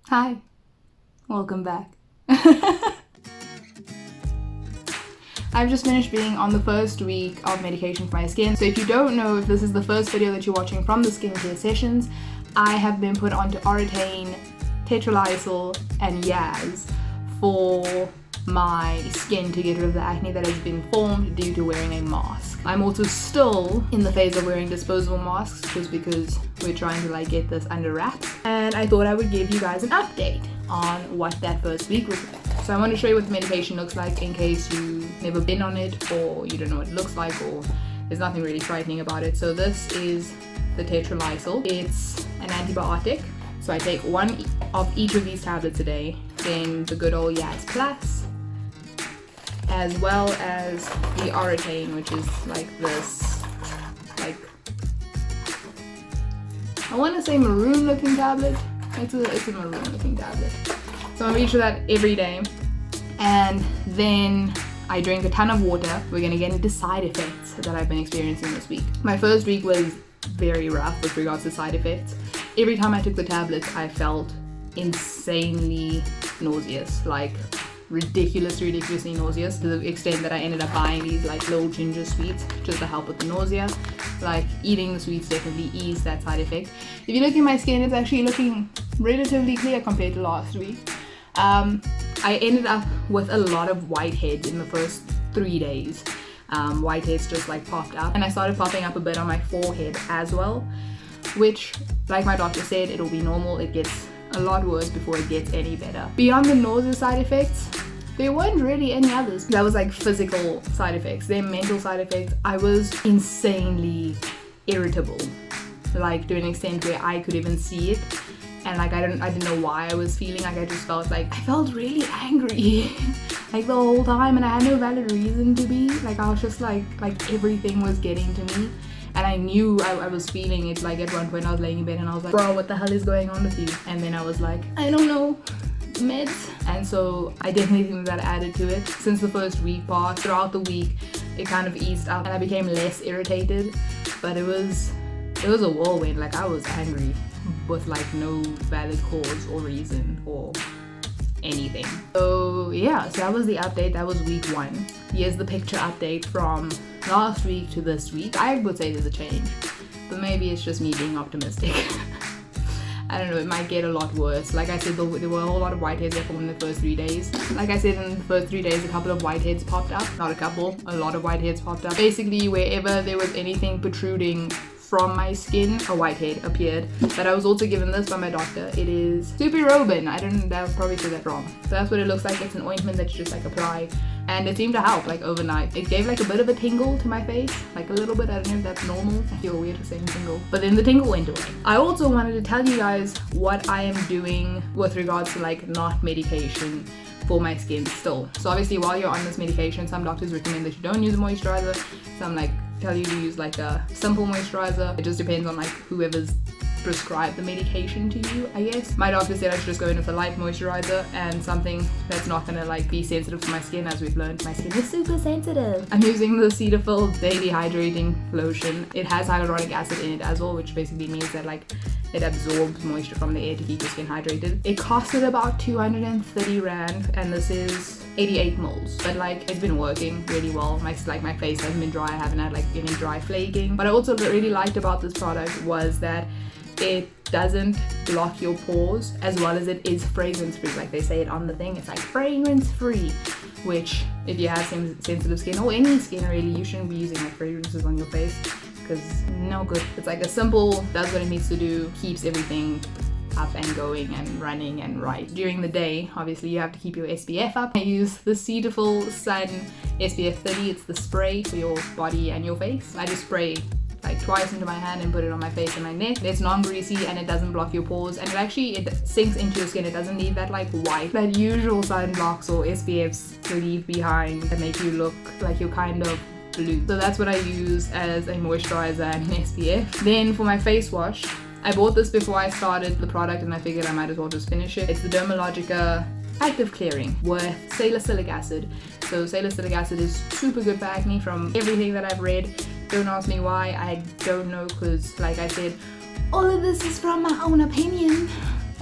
Hi, welcome back. I've just finished being on the first week of medication for my skin. So if you don't know, if this is the first video that you're watching from the skincare sessions, I have been put onto Oratane, Tetralysal and Yaz for my skin to get rid of the acne that has been formed due to wearing a mask. I'm also still in the phase of wearing disposable masks just because we're trying to get this under wraps, and I thought I would give you guys an update on what that first week was like. So I want to show you what the medication looks like in case you've never been on it or you don't know what it looks like or there's nothing really frightening about it. So this is the Tetralysal. It's an antibiotic. So I take one of each of these tablets a day, then the good old Yaz Plus, as well as the Oratane, which is like this, I want to say maroon looking tablet. It's a maroon looking tablet. So I'm gonna eat that every day, and then I drink a ton of water. We're gonna get into side effects that I've been experiencing this week. My first week was very rough with regards to side effects. Every time I took the tablets, I felt insanely nauseous, ridiculously nauseous, to the extent that I ended up buying these little ginger sweets just to help with the nausea. Eating the sweets definitely eased that side effect. If you look at my skin, it's actually looking relatively clear compared to last week. I ended up with a lot of whiteheads in the first 3 days. Whiteheads just popped up, and I started popping up a bit on my forehead as well, which, like my doctor said, it'll be normal. It gets a lot worse before it gets any better. Beyond the nausea side effects, there weren't really any others. That was physical side effects. Then mental side effects, I was insanely irritable, to an extent where I could even see it, and I didn't know why I was feeling I just felt I felt really angry the whole time, and I had no valid reason to be. I was just everything was getting to me. And I knew I was feeling it. At one point I was laying in bed and I was like, bro, what the hell is going on with you? And then I was like, I don't know, meds. And so I definitely think that added to it. Since the first week passed, throughout the week, it kind of eased up and I became less irritated. But it was a whirlwind. I was angry with no valid cause or reason or anything. So yeah, so that was the update. That was week 1. Here's the picture update from last week to this week. I would say there's a change, but maybe it's just me being optimistic. I don't know, it might get a lot worse. Like I said, there were a whole lot of whiteheads that formed in the first 3 days. Like I said, in the first 3 days, a couple of whiteheads popped up. Not a couple, a lot of whiteheads popped up. Basically, wherever there was anything protruding from my skin, a whitehead appeared. But I was also given this by my doctor. It is Super Robin. I probably said that wrong. So that's what it looks like. It's an ointment that you just apply, and it seemed to help overnight. It gave a bit of a tingle to my face, a little bit. I don't know if that's normal. I feel weird for saying tingle, but then the tingle went away. I also wanted to tell you guys what I am doing with regards to not medication for my skin still. So obviously, while you're on this medication, some doctors recommend that you don't use a moisturizer. Some tell you to use a simple moisturizer. It just depends on whoever's prescribed the medication to you, I guess. My doctor said I should just go in with a light moisturizer and something that's not gonna be sensitive to my skin. As we've learned, my skin is super sensitive. I'm using the Cetaphil Daily Hydrating Lotion. It has hyaluronic acid in it as well, which basically means that it absorbs moisture from the air to keep your skin hydrated. It costed about 230 rand, and this is 88 mils, but it's been working really well. My face hasn't been dry. I haven't had any dry flaking. What I also really liked about this product was that it doesn't block your pores, as well as it is fragrance free. They say it on the thing, it's fragrance free, which if you have sensitive skin or any skin really, you shouldn't be using fragrances on your face, because no good. It's a simple, does what it needs to do, keeps everything up and going and running and right. During the day, obviously you have to keep your SPF up. I use the Cetaphil Sun SPF 30. It's the spray for your body and your face. I just spray twice into my hand and put it on my face and my neck. It's non-greasy and it doesn't block your pores, and it sinks into your skin. It doesn't need that white, that usual sunblocks or SPFs to leave behind that make you look like you're kind of blue. So that's what I use as a moisturizer and an SPF. Then for my face wash, I bought this before I started the product and I figured I might as well just finish it. It's the Dermalogica Active Clearing with salicylic acid. So salicylic acid is super good for acne from everything that I've read. Don't ask me why, I don't know, because like I said, all of this is from my own opinion.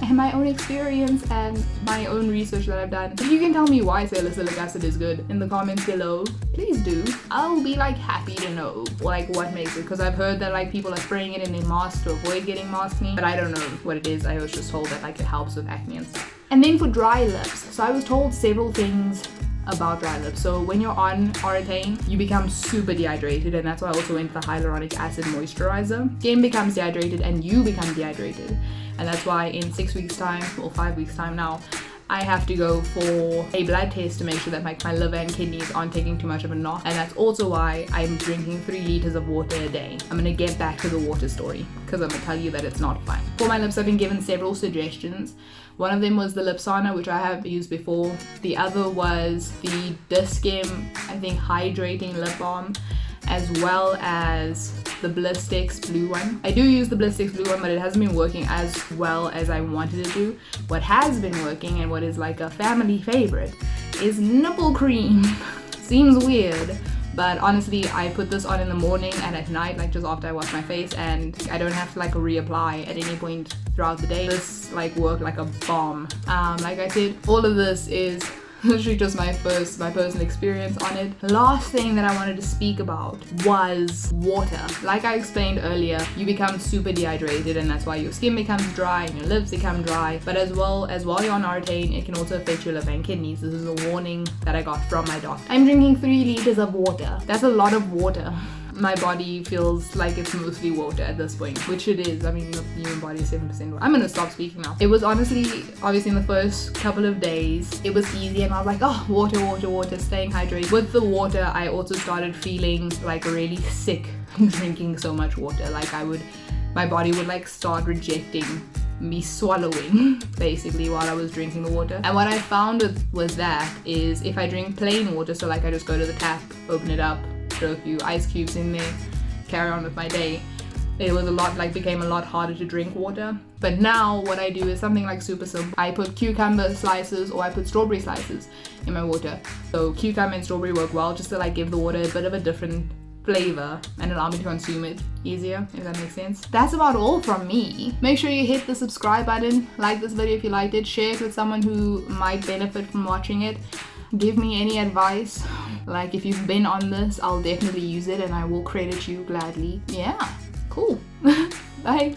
and my own experience and my own research that I've done. If you can tell me why salicylic acid is good in the comments below, please do. I'll be like happy to know like what makes it, because I've heard that like people are spraying it in their masks to avoid getting mask acne, but I don't know what it is. I was just told that like it helps with acne and stuff. And then for dry lips, so I was told several things about dry lips. So when you're on Ortane, you become super dehydrated, and that's why I also went the hyaluronic acid moisturizer. Skin becomes dehydrated and you become dehydrated, and that's why in 6 weeks time or 5 weeks time now, I have to go for a blood test to make sure that my liver and kidneys aren't taking too much of a knock. And that's also why I'm drinking 3 liters of water a day. I'm gonna get back to the water story because I'm gonna tell you that it's not fun. For my lips, I've been given several suggestions. One of them was the Lip Sauna, which I have used before. The other was the Diskim, I think, hydrating lip balm, as well as the Blistex blue one. I do use the Blistex blue one, but it hasn't been working as well as I wanted to do. What has been working, and what is like a family favorite, is nipple cream. Seems weird, but honestly, I put this on in the morning and at night, like just after I wash my face, and I don't have to like reapply at any point throughout the day. This like worked like a bomb. Like I said, all of this is literally just my personal experience on it. The last thing that I wanted to speak about was water. Like I explained earlier, you become super dehydrated, and that's why your skin becomes dry and your lips become dry. But as well as while you're on Ortane, it can also affect your liver and kidneys. This is a warning that I got from my doctor. I'm drinking 3 liters of water. That's a lot of water. My body feels like it's mostly water at this point, which it is. I mean, the human body is 7% water. I'm gonna stop speaking now. It was honestly, obviously in the first couple of days, it was easy, and I was like, oh, water, water, water, staying hydrated. With the water, I also started feeling like really sick drinking so much water. Like my body would like start rejecting me swallowing basically while I was drinking the water. And what I found with that is if I drink plain water, so like I just go to the tap, open it up, throw a few ice cubes in there, carry on with my day, it was became a lot harder to drink water. But now what I do is something like super simple. I put cucumber slices or I put strawberry slices in my water. So cucumber and strawberry work well, just to like give the water a bit of a different flavor and allow me to consume it easier, if that makes sense. That's about all from me. Make sure you hit the subscribe button, like this video if you liked it, share it with someone who might benefit from watching it. Give me any advice. Like if you've been on this, I'll definitely use it and I will credit you gladly. Yeah, cool. Bye.